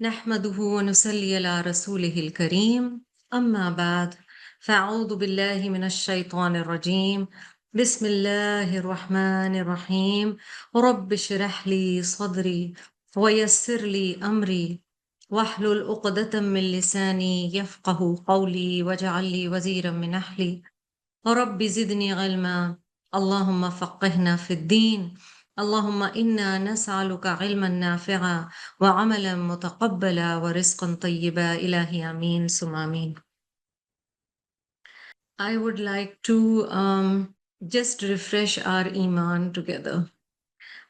نحمده ونصلي على رسوله الكريم أما بعد فأعوذ بالله من الشيطان الرجيم بسم الله الرحمن الرحيم رب اشرح لي صدري ويسر لي أمري واحلل عقدة من لساني يفقه قولي واجعل لي وزيرا من أهلي رب زدني علما اللهم فقهنا في الدين اللهم إنا نسألك علما نافعا وعملا متقبلا ورزقا طيبا إلهي آمين ثم آمين. I would like to just refresh our iman together.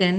10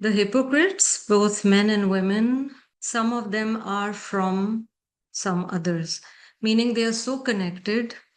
The hypocrites, both men and women, some of them are from some others, meaning they are so connected,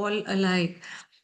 all alike।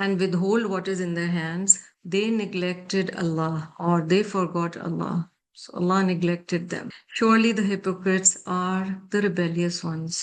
and withhold what is in their hands. They neglected Allah, or they forgot Allah. So Allah neglected them. Surely the hypocrites are the rebellious ones.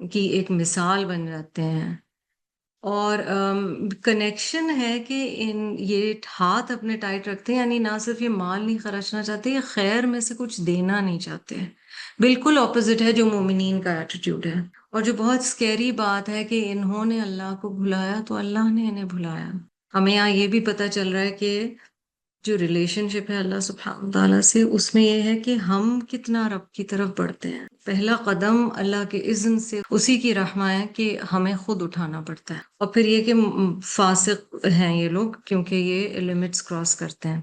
کی ایک مثال بن جاتے ہیں. اور connection ہے کہ یہ ہاتھ اپنے ٹائٹ رکھتے ہیں، یعنی نہ صرف یہ مال نہیں خرچنا چاہتے، یہ خیر میں سے کچھ دینا نہیں چاہتے. بالکل اپوزٹ ہے جو مومنین کا ایٹیٹیوڈ ہے. اور جو بہت سکیری بات ہے کہ انہوں نے اللہ کو بھلایا تو اللہ نے انہیں بھلایا. ہمیں یہاں یہ بھی پتہ چل رہا ہے کہ جو ریلیشن شپ ہے اللہ سبحانہ تعالیٰ سے، اس میں یہ ہے کہ ہم کتنا رب کی طرف بڑھتے ہیں. پہلا قدم اللہ کے اذن سے اسی کی رحمہ ہے کہ ہمیں خود اٹھانا پڑتا ہے. اور پھر یہ کہ فاسق ہیں یہ لوگ کیونکہ یہ لمٹس کراس کرتے ہیں.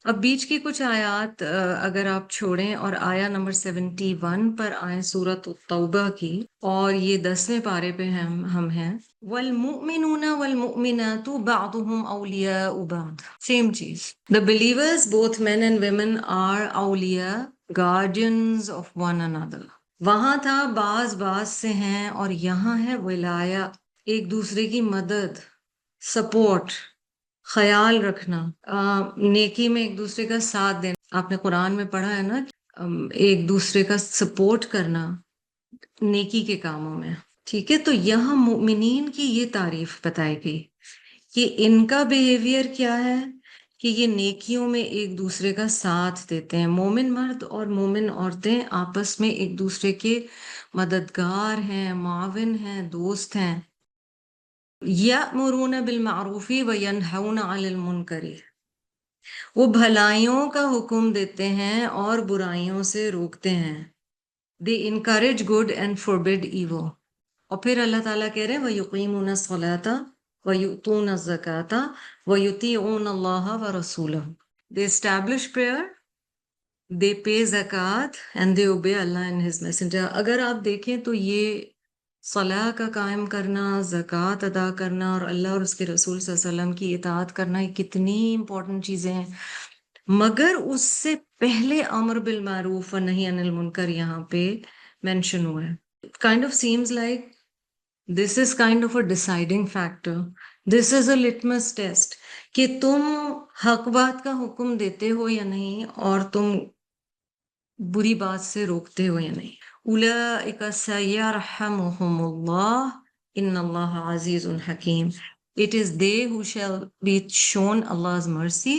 اب بیچ کی کچھ آیات اگر آپ چھوڑیں اور آیا نمبر 71 پر آئیں سورۃ التوبہ کی، اور یہ 10ویں پارے پہ ہم ہیں. وَالْمُؤْمِنُونَ وَالْمُؤْمِنَاتُ بَعْضُهُمْ أَوْلِيَاءُ بَعْضٍ. Same چیز. The believers, both men and women, are awliya, guardians of one another. وہاں تھا بعض سے ہیں، اور یہاں ہے ولایا، ایک دوسرے کی مدد، سپورٹ، خیال رکھنا، نیکی میں ایک دوسرے کا ساتھ دینا. آپ نے قرآن میں پڑھا ہے نا، ایک دوسرے کا سپورٹ کرنا نیکی کے کاموں میں. ٹھیک ہے، تو یہاں مومنین کی یہ تعریف بتائی گئی کہ ان کا بیہیویئر کیا ہے، کہ یہ نیکیوں میں ایک دوسرے کا ساتھ دیتے ہیں. مومن مرد اور مومن عورتیں آپس میں ایک دوسرے کے مددگار ہیں، معاون ہیں، دوست ہیں. یأمرون بالمعروف وینہون عن المنکر، وہ بھلائیوں کا حکم دیتے ہیں اور برائیوں سے روکتے ہیں. They encourage good and forbid evil. اور پھر اللہ تعالیٰ کہہ رہے ہیں وَيُقِيمُونَ الصَّلَاةَ وَيُؤْتُونَ الزَّكَاةَ وَيُطِيعُونَ اللَّهَ وَرَسُولَهُ. They establish prayer, they pay zakat, and they obey Allah and His Messenger. اگر آپ دیکھیں تو یہ صلاح کا قائم کرنا، زکوٰۃ ادا کرنا اور اللہ اور اس کے رسول صلی اللہ علیہ وسلم کی اطاعت کرنا، یہ کتنی امپورٹنٹ چیزیں ہیں. مگر اس سے پہلے امر بالمعروف و نہی عن المنکر یہاں پہ مینشن ہوا ہے. Kind of seems like this is kind of a deciding factor, this is a litmus test کہ تم حق بات کا حکم دیتے ہو یا نہیں، اور تم بری بات سے روکتے ہو یا نہیں. اولئک سیرحمہم اللہ ان اللہ عزیز حکیم. It is they who shall be shown Allah's mercy.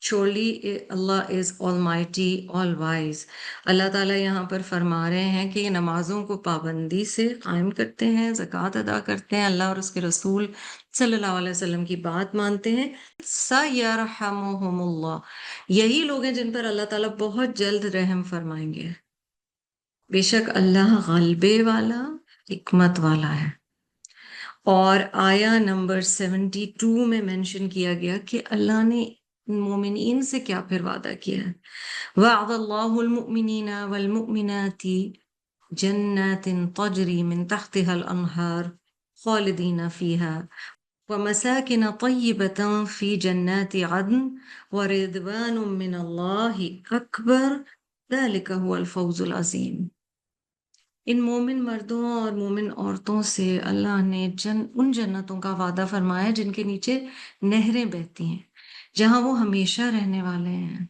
Surely Allah is almighty, all wise. اللہ تعالیٰ یہاں پر فرما رہے ہیں کہ یہ نمازوں کو پابندی سے قائم کرتے ہیں، زکوٰۃ ادا کرتے ہیں، اللہ اور اس کے رسول صلی اللہ علیہ وسلم کی بات مانتے ہیں. سَيَرْحَمُهُمُ اللَّهُ، یہی لوگ ہیں جن پر اللہ تعالیٰ بہت جلد رحم فرمائیں گے. بے شک اللہ غلبے والا، حکمت والا ہے. اور آیا نمبر 72 میں مینشن کیا گیا کہ اللہ نے مومنین سے کیا پھر وعدہ کیا ہے. وعد اللہ المؤمنین والمؤمنات جنات تجری من تحتها الانہار خالدین فیہا ومساکن طیبۃ فی جنات عدن ورضوان من اللہ اکبر ذلک هو الفوز العظیم. ان مومن مردوں اور مومن عورتوں سے اللہ نے ان جنتوں کا وعدہ فرمایا جن کے نیچے نہریں بہتی ہیں، جہاں وہ ہمیشہ رہنے والے ہیں،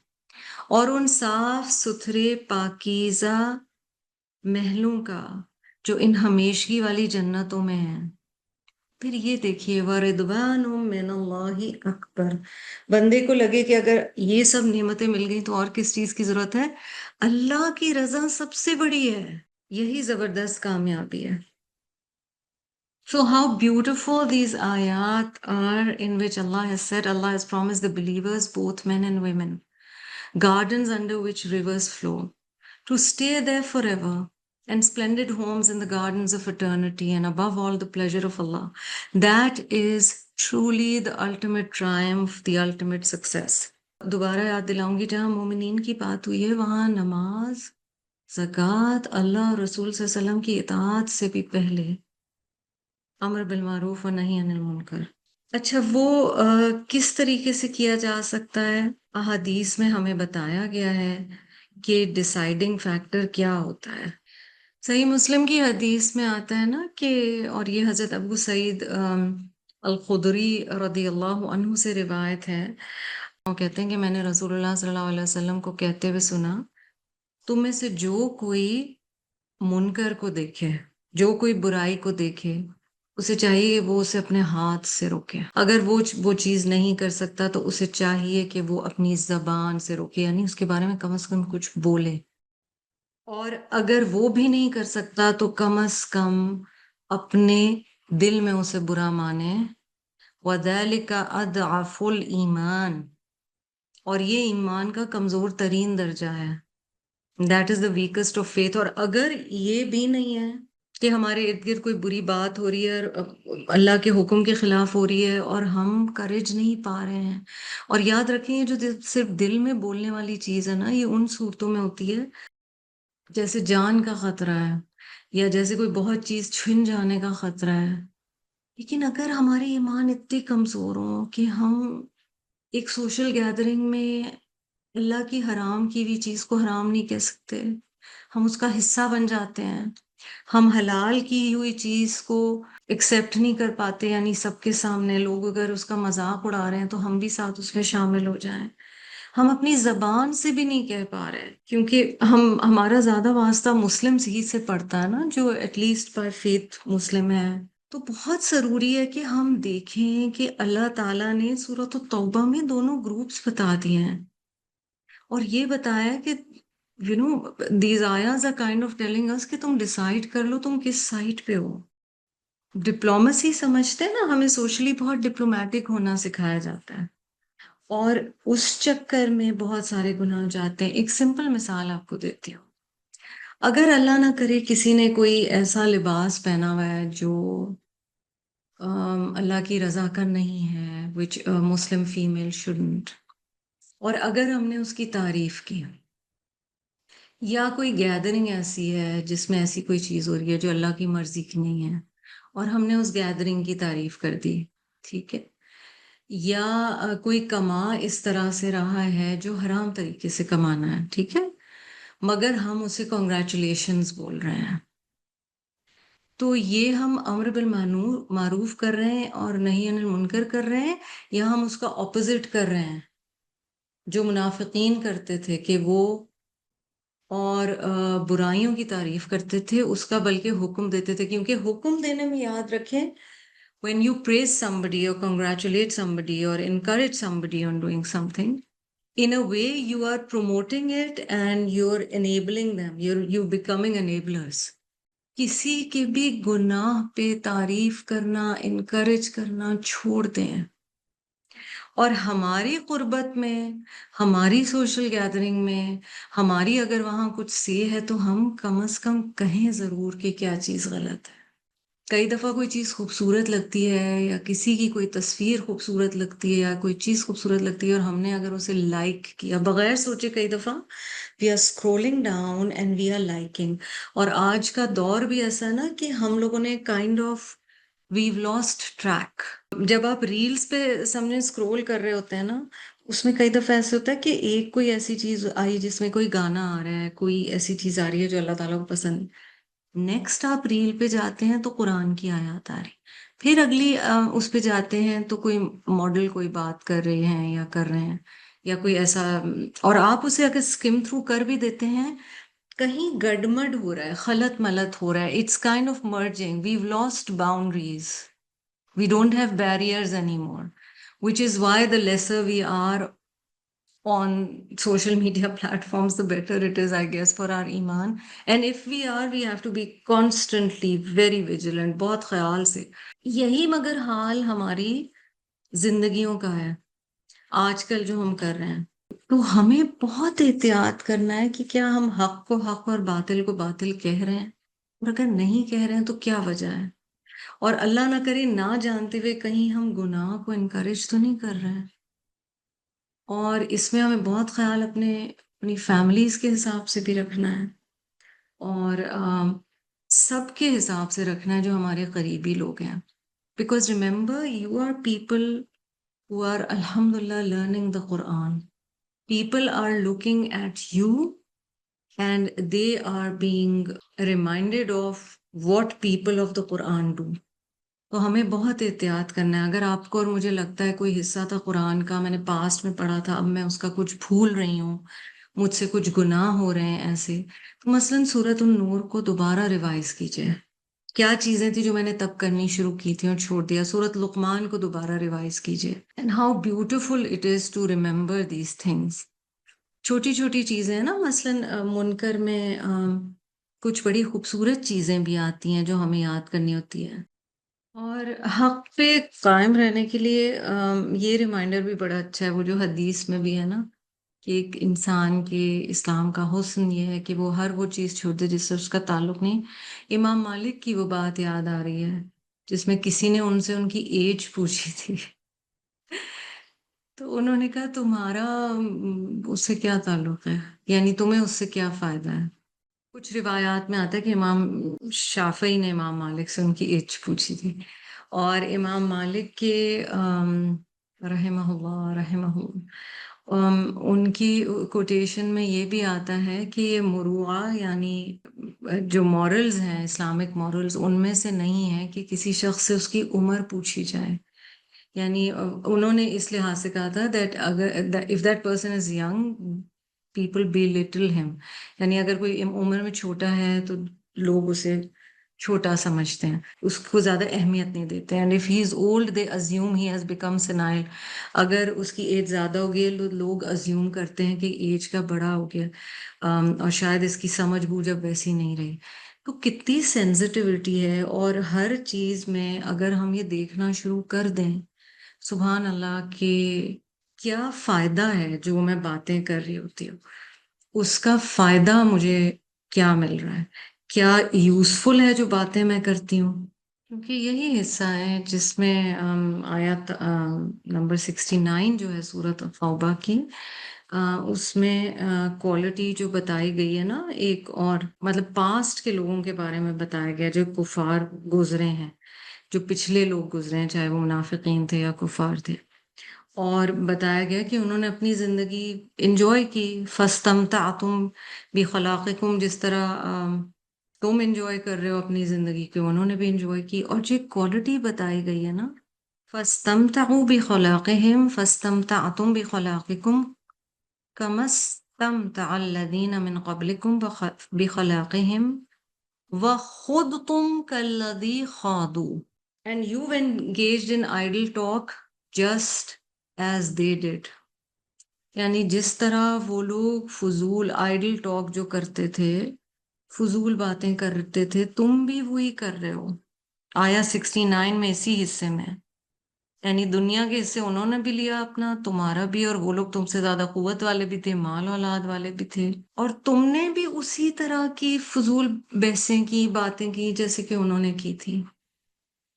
اور ان صاف ستھرے پاکیزہ محلوں کا جو ان ہمیشگی والی جنتوں میں ہیں. پھر یہ دیکھیے وَرِضْوَانٌ مِّنَ اللَّهِ اکبر. بندے کو لگے کہ اگر یہ سب نعمتیں مل گئیں تو اور کس چیز کی ضرورت ہے؟ اللہ کی رضا سب سے بڑی ہے. یہی زبردست کامیابی ہے. So how beautiful these ayat are in which Allah has said, Allah has promised the believers, both men and women, gardens under which rivers flow, to stay there forever, and splendid homes in the gardens of eternity, and above all the pleasure of Allah. That is truly the ultimate triumph, the ultimate success. دوبارہ یاد دلاؤں گی، جہاں مومنین کی بات ہوئی ہے وہاں نماز، زکوٰۃ، اللہ اور رسول صلی اللہ علیہ وسلم کی اطاعت سے بھی پہلے امر بالمعروف و نہی عن المنکر. اچھا، وہ کس طریقے سے کیا جا سکتا ہے؟ احادیث میں ہمیں بتایا گیا ہے کہ ڈیسائیڈنگ فیکٹر کیا ہوتا ہے. صحیح مسلم کی حدیث میں آتا ہے نا کہ، اور یہ حضرت ابو سعید الخدری رضی اللہ عنہ سے روایت ہے، وہ کہتے ہیں کہ میں نے رسول اللہ صلی اللہ علیہ وسلم کو کہتے ہوئے سنا، تم میں سے جو کوئی منکر کو دیکھے جو کوئی برائی کو دیکھے اسے چاہیے وہ اسے اپنے ہاتھ سے روکے. اگر وہ چیز نہیں کر سکتا تو اسے چاہیے کہ وہ اپنی زبان سے روکے، یعنی اس کے بارے میں کم از کم کچھ بولے. اور اگر وہ بھی نہیں کر سکتا تو کم از کم اپنے دل میں اسے برا مانے. وَذَلِكَ أَضْعَفُ الْإِيمَانِ، اور یہ ایمان کا کمزور ترین درجہ ہے. That is the ویکسٹ of faith. اور اگر یہ بھی نہیں ہے کہ ہمارے ارد گرد کوئی بری بات ہو رہی ہے اور اللہ کے حکم کے خلاف ہو رہی ہے اور ہم کریج نہیں پا رہے ہیں. اور یاد رکھیں یہ جو صرف دل میں بولنے والی چیز ہے نا، یہ ان صورتوں میں ہوتی ہے جیسے جان کا خطرہ ہے یا جیسے کوئی بہت چیز چھن جانے کا خطرہ ہے. لیکن اگر ہمارے ایمان اتنے کمزور ہوں کہ ہم ایک سوشل گیدرنگ میں اللہ کی حرام کی ہوئی چیز کو حرام نہیں کہہ سکتے، ہم اس کا حصہ بن جاتے ہیں. ہم حلال کی ہوئی چیز کو ایکسیپٹ نہیں کر پاتے، یعنی سب کے سامنے لوگ اگر اس کا مذاق اڑا رہے ہیں تو ہم بھی ساتھ اس میں شامل ہو جائیں. ہم اپنی زبان سے بھی نہیں کہہ پا رہے کیونکہ ہمارا زیادہ واسطہ مسلم ہی سے پڑتا ہے نا، جو ایٹ لیسٹ بائی فیتھ مسلم ہے. تو بہت ضروری ہے کہ ہم دیکھیں کہ اللہ تعالیٰ نے سورۃ التوبہ میں دونوں گروپس بتا دیے ہیں اور یہ بتایا کہ دیز آیاز آر کائنڈ آف ٹیلنگ اس کہ تم ڈیسائیڈ کر لو تم کس سائٹ پہ ہو. ڈپلومسی سمجھتے ہیں نا، ہمیں سوشلی بہت ڈپلومیٹک ہونا سکھایا جاتا ہے اور اس چکر میں بہت سارے گناہ جاتے ہیں. ایک سمپل مثال آپ کو دیتی ہوں. اگر اللہ نہ کرے کسی نے کوئی ایسا لباس پہنا ہوا ہے جو اللہ کی رضا کا نہیں ہے، which a Muslim female shouldn't، اور اگر ہم نے اس کی تعریف کی، یا کوئی گیدرنگ ایسی ہے جس میں ایسی کوئی چیز ہو رہی ہے جو اللہ کی مرضی کی نہیں ہے اور ہم نے اس گیدرنگ کی تعریف کر دی، ٹھیک ہے، یا کوئی کما اس طرح سے رہا ہے جو حرام طریقے سے کمانا ہے، ٹھیک ہے، مگر ہم اسے کنگریچولیشنز بول رہے ہیں، تو یہ ہم امر بالمعروف کر رہے ہیں اور نہی عن المنکر کر رہے ہیں، یا ہم اس کا اپوزٹ کر رہے ہیں جو منافقین کرتے تھے کہ وہ اور برائیوں کی تعریف کرتے تھے اس کا بلکہ حکم دیتے تھے. کیونکہ حکم دینے میں یاد رکھیں when you praise somebody or congratulate somebody or encourage somebody on doing something, in a way you are promoting it and you're enabling them, you're becoming enablers. کسی کے بھی گناہ پہ تعریف کرنا، انکریج کرنا چھوڑ دیں. اور ہماری قربت میں، ہماری سوشل گیدرنگ میں، ہماری اگر وہاں کچھ سی ہے تو ہم کم از کم کہیں ضرور کہ کیا چیز غلط ہے. کئی دفعہ کوئی چیز خوبصورت لگتی ہے یا کسی کی کوئی تصویر خوبصورت لگتی ہے یا کوئی چیز خوبصورت لگتی ہے اور ہم نے اگر اسے لائک کیا بغیر سوچے، کئی دفعہ we are scrolling down and we are liking. اور آج کا دور بھی ایسا ہے نا کہ ہم لوگوں نے kind of we've lost track. جب آپ ریلز پہ سامنے اسکرول کر رہے ہوتے ہیں نا، اس میں کئی دفعہ ایسے ہوتا ہے کہ ایک کوئی ایسی چیز آئی جس میں کوئی گانا آ رہا ہے، کوئی ایسی چیز آ رہی ہے جو اللہ تعالیٰ کو پسند. نیکسٹ آپ ریل پہ جاتے ہیں تو قرآن کی آیات آ رہی، پھر اگلی اس پہ جاتے ہیں تو کوئی ماڈل کوئی بات کر رہے ہیں یا کر رہے ہیں یا کوئی ایسا، اور آپ اسے اگر اسکم تھرو کر بھی دیتے ہیں کہیں گڈمڈ ہو رہا ہے، خلط ملط ہو رہا ہے. It's kind of merging. We've lost boundaries. We don't have barriers anymore, which is why the lesser we are on social media platforms, the better it is, I guess, for our iman. And if we are, we have to be constantly very vigilant, بہت خیال سے. یہی مگر حال ہماری زندگیوں کا ہے آج کل جو ہم کر رہے ہیں. تو ہمیں بہت احتیاط کرنا ہے کہ کیا ہم حق کو حق اور باطل کو باطل کہہ رہے ہیں، اور اگر نہیں کہہ رہے ہیں تو کیا وجہ ہے. اور اللہ نہ کرے نہ جانتے ہوئے کہیں ہم گناہ کو انکریج تو نہیں کر رہے ہیں. اور اس میں ہمیں بہت خیال اپنی فیملیز کے حساب سے بھی رکھنا ہے اور سب کے حساب سے رکھنا ہے جو ہمارے قریبی لوگ ہیں. Because remember you are people who are alhamdulillah learning the Quran. People are looking at you and they are being reminded of what people of the Quran do. تو ہمیں بہت احتیاط کرنا ہے. اگر آپ کو اور مجھے لگتا ہے کوئی حصہ تھا قرآن کا میں نے پاسٹ میں پڑھا تھا، اب میں اس کا کچھ بھول رہی ہوں، مجھ سے کچھ گناہ ہو رہے ہیں ایسے، تو مثلاً سورۃ النور کو دوبارہ ریوائز کیجئے. کیا چیزیں تھی جو میں نے تب کرنی شروع کی تھی اور چھوڑ دیا. سورۃ لقمان کو دوبارہ ریوائز کیجیے. And how beautiful it is to remember these things. چھوٹی چھوٹی چیزیں ہیں نا، مثلاً منکر میں کچھ بڑی خوبصورت چیزیں بھی آتی ہیں جو ہمیں یاد کرنی ہوتی ہیں. اور حق پہ قائم رہنے کے لیے یہ ریمائنڈر بھی بڑا اچھا ہے، وہ جو حدیث میں بھی ہے نا، کہ ایک انسان کے اسلام کا حسن یہ ہے کہ وہ ہر وہ چیز چھوڑ دے جس سے اس کا تعلق نہیں. امام مالک کی وہ بات یاد آ رہی ہے جس میں کسی نے ان سے ان کی ایج پوچھی تھی. تو انہوں نے کہا تمہارا اس سے کیا تعلق ہے، یعنی تمہیں اس سے کیا فائدہ ہے. کچھ روایات میں آتا ہے کہ امام شافعی نے امام مالک سے ان کی ایج پوچھی تھی. اور امام مالک کے رحمہ اللہ رحمہ اللہ، ان کی کوٹیشن میں یہ بھی آتا ہے کہ یہ مروعہ یعنی جو مورلز ہیں، اسلامک مورلز، ان میں سے نہیں ہے کہ کسی شخص سے اس کی عمر پوچھی جائے. یعنی انہوں نے اس لحاظ سے کہا تھا دیٹ اگر if that person is young people be little ہم، یعنی اگر کوئی عمر میں چھوٹا ہے تو لوگ اسے چھوٹا سمجھتے ہیں، اس کو زیادہ اہمیت نہیں دیتے ہیں. And if he is old they assume he has become senile. اگر اس کی ایج زیادہ ہو گئی ہے لوگ ازیوم کرتے ہیں کہ ایج کا بڑا ہو گیا، اور شاید اس کی سمجھ بوجھ اب ویسی نہیں رہی. تو کتنی سینسٹیوٹی ہے. اور ہر چیز میں اگر ہم یہ دیکھنا شروع کر دیں سبحان اللہ کہ کیا فائدہ ہے جو میں باتیں کر رہی ہوتی ہوں، اس کا فائدہ مجھے کیا مل رہا ہے، کیا یوزفل ہے جو باتیں میں کرتی ہوں. کیونکہ یہی حصہ ہے جس میں آیت نمبر 69 جو ہے سورۃ توبہ کی، اس میں کوالٹی جو بتائی گئی ہے نا، ایک اور مطلب پاسٹ کے لوگوں کے بارے میں بتایا گیا جو کفار گزرے ہیں، جو پچھلے لوگ گزرے ہیں، چاہے وہ منافقین تھے یا کفار تھے. اور بتایا گیا کہ انہوں نے اپنی زندگی انجوائے کی. فَاسْتَمْتَعْتُمْ بِخَلَاقِكُمْ، جس طرح تم انجوائے کر رہے ہو اپنی زندگی کو، انہوں نے بھی انجوائے کی. اور جو کوالٹی بتائی گئی ہے نا، فَاسْتَمْتَعُوا بِخَلَاقِهِمْ فَاسْتَمْتَعْتُمْ بِخَلَاقِكُمْ كَمَا اسْتَمْتَعَ الَّذِينَ مِنْ قَبْلِكُمْ بِخَلَاقِهِمْ وَخُضْتُمْ كَالَّذِي خَاضُوا and you've engaged in idle talk just as they did. یعنی جس طرح وہ لوگ فضول آئیڈل ٹاک جو کرتے تھے، فضول باتیں کرتے تھے، تم بھی وہی کر رہے ہو. آیا 69 میں اسی حصے میں، یعنی دنیا کے حصے انہوں نے بھی لیا اپنا، تمہارا بھی، اور وہ لوگ تم سے زیادہ قوت والے بھی تھے، مال اولاد والے بھی تھے، اور تم نے بھی اسی طرح کی فضول بحثیں کی، باتیں کی جیسے کہ انہوں نے کی تھی.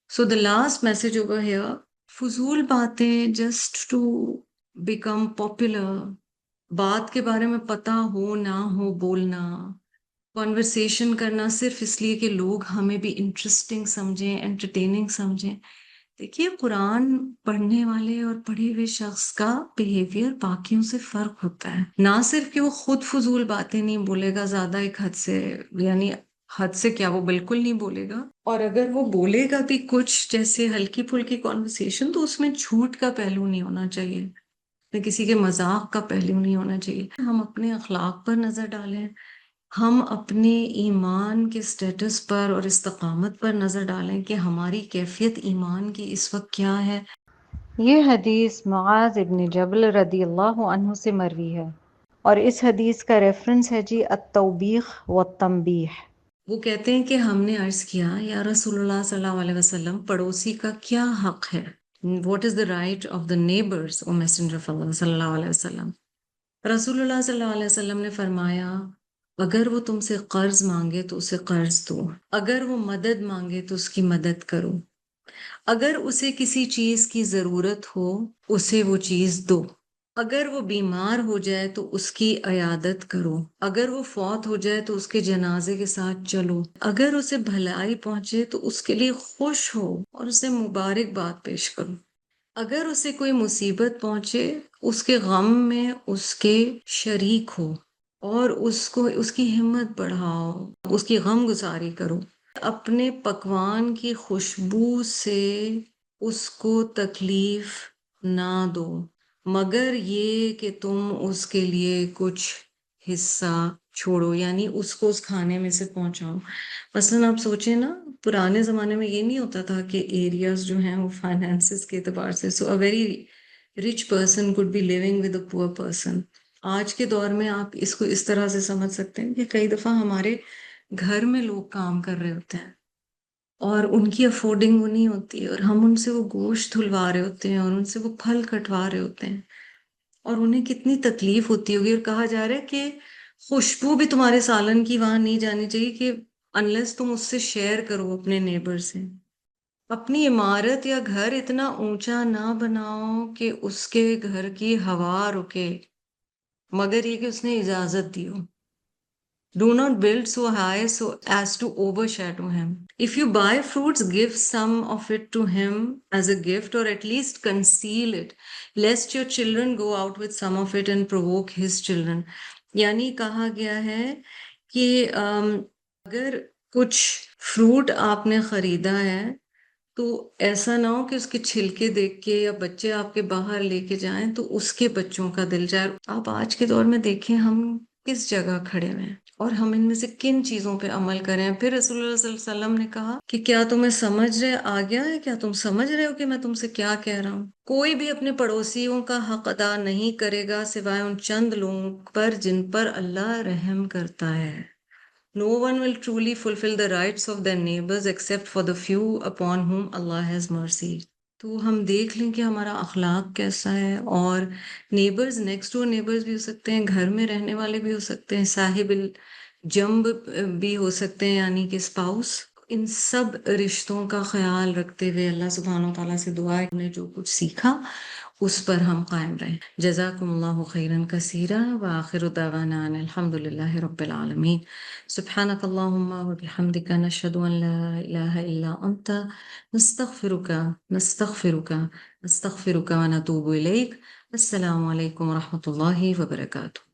So the last message over here، فضول باتیں جسٹ ٹو بیکم پاپولر، بات کے بارے میں پتہ ہو نہ ہو بولنا، کانورسیشن کرنا صرف اس لیے کہ لوگ ہمیں بھی انٹرسٹنگ سمجھیں، انٹرٹیننگ سمجھیں. دیکھیے قرآن پڑھنے والے اور پڑھے ہوئے شخص کا بیہیویئر باقیوں سے فرق ہوتا ہے. نہ صرف کہ وہ خود فضول باتیں نہیں بولے گا زیادہ ایک حد سے، یعنی حد سے کیا وہ بالکل نہیں بولے گا، اور اگر وہ بولے گا بھی کچھ جیسے ہلکی پھلکی کانورسیشن تو اس میں جھوٹ کا پہلو نہیں ہونا چاہیے، کسی کے مذاق کا پہلو نہیں ہونا چاہیے. ہم اپنے اخلاق پر نظر ڈالیں، ہم اپنے ایمان کے سٹیٹس پر اور استقامت پر نظر ڈالیں کہ ہماری کیفیت ایمان کی اس وقت کیا ہے. یہ حدیث معاذ ابن جبل رضی اللہ عنہ سے مروی ہے، اور اس حدیث کا ریفرنس ہے جی التوبیخ والتنبیح. وہ کہتے ہیں کہ ہم نے عرض کیا یا رسول اللہ صلی اللہ علیہ وسلم، پڑوسی کا کیا حق ہے؟ What is the right of the neighbors, O Messenger of Allah صلی اللہ علیہ وسلم؟ رسول اللہ صلی اللہ علیہ وسلم نے فرمایا اگر وہ تم سے قرض مانگے تو اسے قرض دو، اگر وہ مدد مانگے تو اس کی مدد کرو، اگر اسے کسی چیز کی ضرورت ہو اسے وہ چیز دو، اگر وہ بیمار ہو جائے تو اس کی عیادت کرو، اگر وہ فوت ہو جائے تو اس کے جنازے کے ساتھ چلو، اگر اسے بھلائی پہنچے تو اس کے لیے خوش ہو اور اسے مبارکباد پیش کرو، اگر اسے کوئی مصیبت پہنچے اس کے غم میں اس کے شریک ہو اور اس کو اس کی ہمت بڑھاؤ، اس کی غم گزاری کرو، اپنے پکوان کی خوشبو سے اس کو تکلیف نہ دو مگر یہ کہ تم اس کے لیے کچھ حصہ چھوڑو، یعنی اس کو اس کھانے میں سے پہنچاؤ. مثلاً آپ سوچیں نا، پرانے زمانے میں یہ نہیں ہوتا تھا کہ ایریاز جو ہیں وہ فائنینسز کے اعتبار سے، so a very rich person could be living with a poor person. آج کے دور میں آپ اس کو اس طرح سے سمجھ سکتے ہیں کہ کئی دفعہ ہمارے گھر میں لوگ کام کر رہے ہوتے ہیں اور ان کی افورڈنگ وہ نہیں ہوتی، اور ہم ان سے وہ گوشت دھلوا رہے ہوتے ہیں اور ان سے وہ پھل کٹوا رہے ہوتے ہیں، اور انہیں کتنی تکلیف ہوتی ہوگی. اور کہا جا رہا ہے کہ خوشبو بھی تمہارے سالن کی وہاں نہیں جانی چاہیے کہ انلیس تم اس سے شیئر کرو اپنے نیبر سے. اپنی عمارت یا گھر اتنا اونچا نہ بناؤ کہ اس کے گھر کی ہوا رکے، مگر یہ کہ اس نے اجازت دی ہو. Do not build so high so as to overshadow him. If you buy fruits, give some of it to him as a gift, or at least conceal it, lest your children go out with some of it and provoke his children. یعنی کہا گیا ہے کہ اگر کچھ fruit آپ نے خریدا ہے تو ایسا نہ ہو کہ اس کے چھلکے دیکھ کے یا بچے آپ کے باہر لے کے جائیں تو اس کے بچوں کا دل جائے. آپ آج کے دور میں دیکھیں ہم کس جگہ کھڑے ہوئے ہیں اور ہم ان میں سے کن چیزوں پہ عمل کریں. پھر رسول اللہ صلی اللہ علیہ وسلم نے کہا کہ کیا تمہیں سمجھ رہے آ گیا ہے، کیا تم سمجھ رہے ہو کہ میں تم سے کیا کہہ رہا ہوں؟ کوئی بھی اپنے پڑوسیوں کا حق ادا نہیں کرے گا سوائے ان چند لوگوں پر جن پر اللہ رحم کرتا ہے. No one will truly fulfill the rights of their neighbors except for the few upon whom Allah has mercy. تو ہم دیکھ لیں کہ ہمارا اخلاق کیسا ہے. اور نیبرز، نیکسٹ ڈور نیبرز بھی ہو سکتے ہیں، گھر میں رہنے والے بھی ہو سکتے ہیں، صاحب الجنب بھی ہو سکتے ہیں یعنی کہ اسپاؤس. ان سب رشتوں کا خیال رکھتے ہوئے اللہ سبحانہ و تعالیٰ سے دعا ہے کہ ہم نے جو کچھ سیکھا اس پر ہم قائم رہیں. جزاکم اللہ خیرا کثیرا وآخر دعوانا ان الحمد للہ رب العالمین. سبحانک اللہم وبحمدک نشہد ان لا الہ الا انت نستغفرک نستغفرک نستغفرک ونتوب الیک. السلام علیکم ورحمۃ اللہ وبرکاتہ.